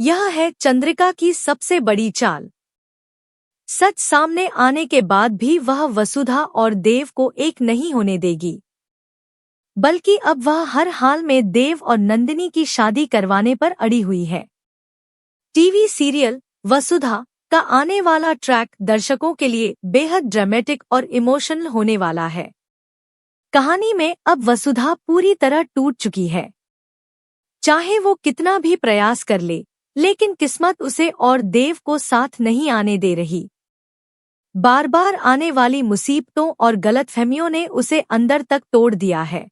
यह है चंद्रिका की सबसे बड़ी चाल। सच सामने आने के बाद भी वह वसुधा और देव को एक नहीं होने देगी, बल्कि अब वह हर हाल में देव और नंदिनी की शादी करवाने पर अड़ी हुई है। टीवी सीरियल वसुधा का आने वाला ट्रैक दर्शकों के लिए बेहद ड्रामेटिक और इमोशनल होने वाला है। कहानी में अब वसुधा पूरी तरह टूट चुकी है। चाहे वो कितना भी प्रयास कर ले, लेकिन किस्मत उसे और देव को साथ नहीं आने दे रही। बार बार आने वाली मुसीबतों और गलतफहमियों ने उसे अंदर तक तोड़ दिया है।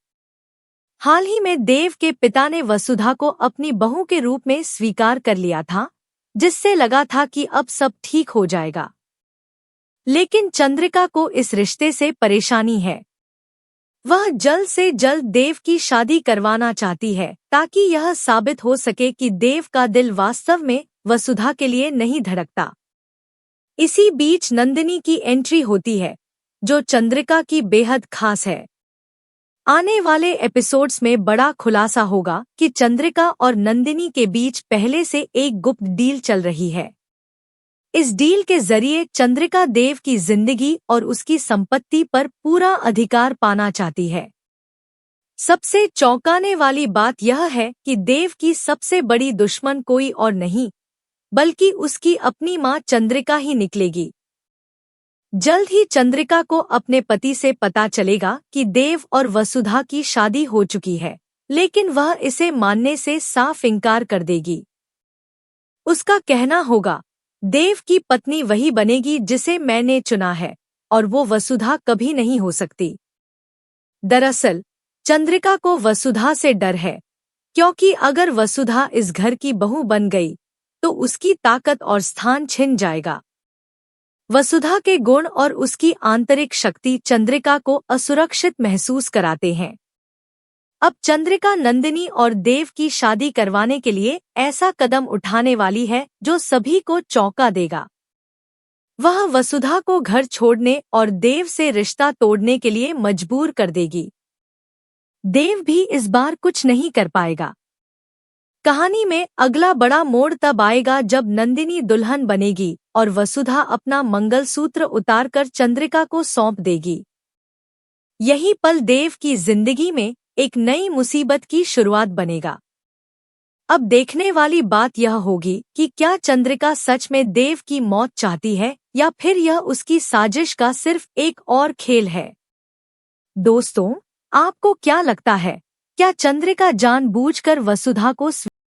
हाल ही में देव के पिता ने वसुधा को अपनी बहू के रूप में स्वीकार कर लिया था, जिससे लगा था कि अब सब ठीक हो जाएगा। लेकिन चंद्रिका को इस रिश्ते से परेशानी है। वह जल्द से जल्द देव की शादी करवाना चाहती है, ताकि यह साबित हो सके कि देव का दिल वास्तव में वसुधा के लिए नहीं धड़कता। इसी बीच नंदिनी की एंट्री होती है, जो चंद्रिका की बेहद खास है। आने वाले एपिसोड्स में बड़ा खुलासा होगा कि चंद्रिका और नंदिनी के बीच पहले से एक गुप्त डील चल रही है। इस डील के जरिए चंद्रिका देव की जिंदगी और उसकी संपत्ति पर पूरा अधिकार पाना चाहती है। सबसे चौंकाने वाली बात यह है कि देव की सबसे बड़ी दुश्मन कोई और नहीं, बल्कि उसकी अपनी मां चंद्रिका ही निकलेगी। जल्द ही चंद्रिका को अपने पति से पता चलेगा कि देव और वसुधा की शादी हो चुकी है, लेकिन वह इसे मानने से साफ इनकार कर देगी। उसका कहना होगा, देव की पत्नी वही बनेगी जिसे मैंने चुना है, और वो वसुधा कभी नहीं हो सकती। दरअसल चंद्रिका को वसुधा से डर है, क्योंकि अगर वसुधा इस घर की बहू बन गई तो उसकी ताकत और स्थान छिन जाएगा। वसुधा के गुण और उसकी आंतरिक शक्ति चंद्रिका को असुरक्षित महसूस कराते हैं। अब चंद्रिका नंदिनी और देव की शादी करवाने के लिए ऐसा कदम उठाने वाली है जो सभी को चौंका देगा। वह वसुधा को घर छोड़ने और देव से रिश्ता तोड़ने के लिए मजबूर कर देगी। देव भी इस बार कुछ नहीं कर पाएगा। कहानी में अगला बड़ा मोड़ तब आएगा जब नंदिनी दुल्हन बनेगी और वसुधा अपना मंगलसूत्र उतारकर चंद्रिका को सौंप देगी। यही पल देव की जिंदगी में एक नई मुसीबत की शुरुआत बनेगा। अब देखने वाली बात यह होगी कि क्या चंद्रिका सच में देव की मौत चाहती है, या फिर यह उसकी साजिश का सिर्फ एक और खेल है। दोस्तों, आपको क्या लगता है, क्या चंद्रिका जानबूझकर वसुधा को